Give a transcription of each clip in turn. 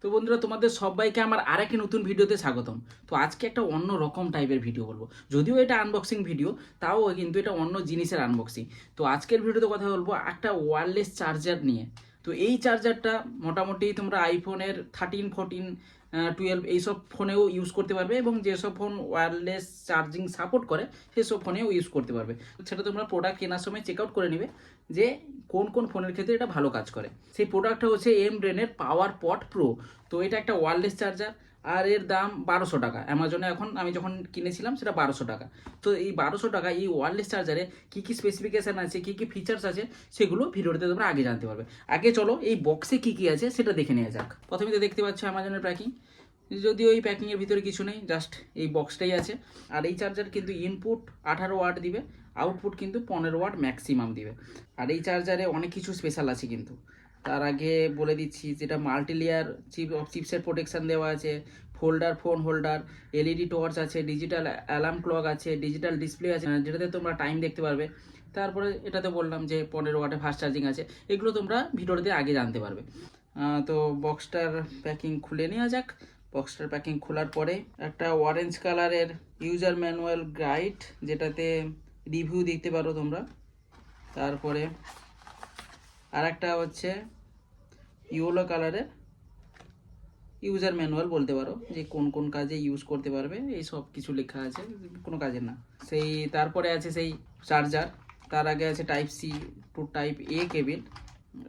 তো বন্ধুরা, তোমাদের সবাইকে আমার আরেকটি নতুন ভিডিওতে স্বাগতম। তো আজকে একটা অন্য রকম টাইপের ভিডিও বলবো, যদিও এটা আনবক্সিং ভিডিও, তাও কিন্তু এটা অন্য জিনিসের আনবক্সিং। তো আজকের ভিডিওতে কথা বলবো একটা ওয়্যারলেস চার্জার নিয়ে। তো এই চার্জারটা মোটামুটি তোমরা আইফোনের 13, 14, 12 এইসব ফোনেও ইউজ করতে পারবে, এবং যেসব ফোন ওয়্যারলেস চার্জিং সাপোর্ট করে সেসব ফোনেও ইউজ করতে পারবে। সেটা তোমরা প্রোডাক্ট কেনার সময় চেক আউট করে নিবে যে কোন কোন ফোনের ক্ষেত্রে এটা ভালো কাজ করে। সেই প্রোডাক্টটা হচ্ছে এমব্রেনের পাওয়ার পড প্রো। তো এটা একটা ওয়্যারলেস চার্জার, আর এর দাম 1200 টাকা। অ্যামাজনে এখন আমি যখন কিনেছিলাম সেটা 1200 টাকা। তো এই 1200 টাকা এই ওয়্যারলেস চার্জারে কী কী স্পেসিফিকেশান আছে, কী কী ফিচার্স আছে, সেগুলো ভিডিওতে তোমরা আগে জানতে পারবে। আগে চলো এই বক্সে কী কী আছে সেটা দেখে নেওয়া যাক। প্রথমে তো দেখতে পাচ্ছ অ্যামাজনের প্যাকিং, যদিও এই প্যাকিংয়ের ভিতরে কিছু নেই, জাস্ট এই বক্সটাই আছে। আর এই চার্জার কিন্তু ইনপুট 18 ওয়াট দিবে, আউটপুট কিন্তু 15 ওয়াট ম্যাক্সিমাম দিবে। আর এই চার্জারে অনেক কিছু স্পেশাল আছে কিন্তু। তার আগে বলে দিচ্ছি, যেটা মাল্টিলেয়ার চিপসের প্রোটেকশান দেওয়া আছে, ফোন হোল্ডার, এলইডি টর্চ আছে, ডিজিটাল অ্যালার্ম ক্লক আছে, ডিজিটাল ডিসপ্লে আছে যেটাতে তোমরা টাইম দেখতে পারবে। তারপরে এটাতে বললাম যে 15 ওয়াটে ফাস্ট চার্জিং আছে। এগুলো তোমরা ভিডিওতে আগে জানতে পারবে। তো বক্সটার প্যাকিং খুলে নেওয়া যাক। বক্সটার প্যাকিং খোলার পরে একটা অরেঞ্জ কালারের ইউজার ম্যানুয়াল গাইড, যেটাতে রিভিউ দেখতে পারো তোমরা। তারপরে আর একটা হচ্ছে ইয়েলো কালারের ইউজার ম্যানুয়াল বলতে পারো, যে কোন কোন কাজে ইউজ করতে পারবে, এই সব কিছু লেখা আছে, কোনো কাজের না। তারপরে আছে সেই চার্জার, তার আগে আছে টাইপ সি টু টাইপ এ কেবিল,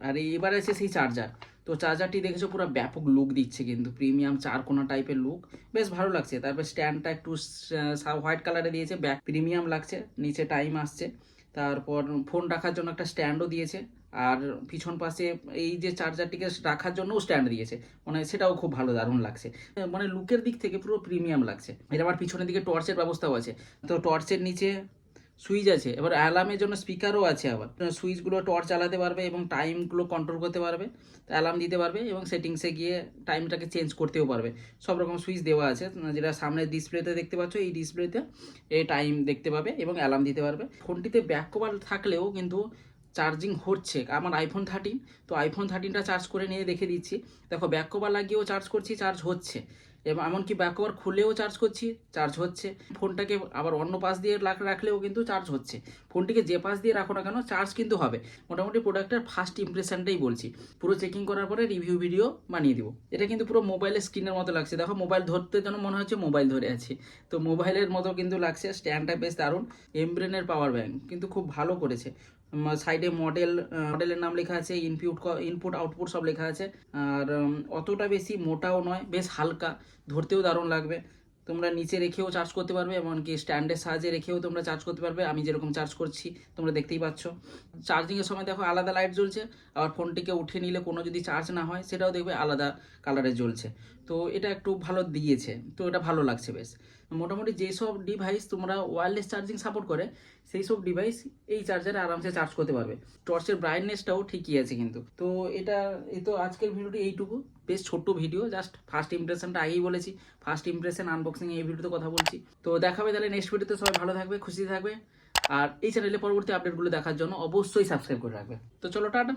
আর এবার আছে সেই চার্জার। তো চার্জারটি দেখেছো পুরো ব্যাপক লুক দিচ্ছে, কিন্তু প্রিমিয়াম চারকোনা টাইপের লুক, বেশ ভালো লাগছে। তারপর স্ট্যান্ডটা একটু হোয়াইট কালারে দিয়েছে, ব্যাক প্রিমিয়াম লাগছে, নিচে টাইম আসছে। তারপর ফোন রাখার জন্য একটা স্ট্যান্ডও দিয়েছে, আর পিছন পাশে এই যে চার্জারটিকে রাখার জন্যও স্ট্যান্ড দিয়েছে, মানে সেটাও খুব ভালো, দারুণ লাগছে। মানে লুকের দিক থেকে পুরো প্রিমিয়াম লাগছে। এটা আবার পিছনের দিকে টর্চের ব্যবস্থাও আছে। তো টর্চের নিচে সুইচ আছে, এবার অ্যালার্মের জন্য স্পিকারও আছে। আবার সুইচগুলো টর্চ চালাতে পারবে এবং টাইমগুলো কন্ট্রোল করতে পারবে, অ্যালার্ম দিতে পারবে, এবং সেটিংসে গিয়ে টাইমটাকে চেঞ্জ করতেও পারবে। সব রকম সুইচ দেওয়া আছে, যেটা সামনের ডিসপ্লেতে দেখতে পাচ্ছ, এই ডিসপ্লেতে এই টাইম দেখতে পাবে এবং অ্যালার্ম দিতে পারবে। ফোনটিতে ব্যাক কভার থাকলেও কিন্তু চার্জিং হচ্ছে। আমার আইফোন 13, তো আইফোন 13টা চার্জ করে নিয়ে দেখে দিচ্ছি। দেখো, ব্যাক কভার লাগিয়েও চার্জ করছি, চার্জ হচ্ছে, এবং এমনকি ব্যাক কভার খুলেও চার্জ করছি, চার্জ হচ্ছে। ফোনটাকে আবার অন্য পাশ দিয়ে রাখলেও কিন্তু চার্জ হচ্ছে। ফোনটিকে যে পাশ দিয়ে রাখো না কেন, চার্জ কিন্তু হবে। মোটামুটি প্রোডাক্টের ফার্স্ট ইমপ্রেশনটাই বলছি, পুরো চেকিং করার পরে রিভিউ ভিডিও বানিয়ে দিব। এটা কিন্তু পুরো মোবাইলের স্ক্রিনের মতো লাগছে। দেখো, মোবাইল ধরতে যেন মনে হচ্ছে মোবাইল ধরে আছি, তো মোবাইলের মতো কিন্তু লাগছে। স্ট্যান্ডটা বেশ দারুণ, এমব্রেনের পাওয়ার ব্যাংক কিন্তু খুব ভালো করেছে। সাইডে মডেলের নাম লেখা আছে, ইনপুট আউটপুট সব লেখা আছে। আর অতটা বেশি মোটাও নয়, বেশ হালকা, ধরতেও দারুণ লাগবে। তোমরা নিচে রেখেও চার্জ করতে পারবে, এমনকি স্ট্যান্ডের সাহায্যে রেখেও তোমরা চার্জ করতে পারবে। আমি যেরকম চার্জ করছি তোমরা দেখতেই পাচ্ছ। চার্জিংয়ের সময় দেখো আলাদা লাইট জ্বলছে, আবার ফোনটিকে উঠে নিলে কোনো যদি চার্জ না হয় সেটাও দেখবে আলাদা কালারে জ্বলছে। তো এটা একটু ভালো দিয়েছে, তো এটা ভালো লাগছে বেশ। মোটামুটি যেসব ডিভাইস তোমরা ওয়্যারলেস চার্জিং সাপোর্ট করে, সেই সব ডিভাইস এই চার্জারে আরামসে চার্জ করতে পারবে। টর্চের ব্রাইটনেসটাও ঠিকই আছে কিন্তু। তো এই তো আজকের ভিডিওটি এইটুকু, বেশ ছোট্ট ভিডিও, জাস্ট ফার্স্ট ইমপ্রেশনটা আগেই বলেছি। ফার্স্ট ইমপ্রেশন আনবক্সিং এই ভিডিওতে কথা বলছি। তো দেখাবে তাহলে নেক্সট ভিডিওতে। সবাই ভালো থাকবে, খুশি থাকবে, আর এই চ্যানেলে পরবর্তী আপডেটগুলো দেখার জন্য অবশ্যই সাবস্ক্রাইব করে রাখবে। তো চলো, টাটা।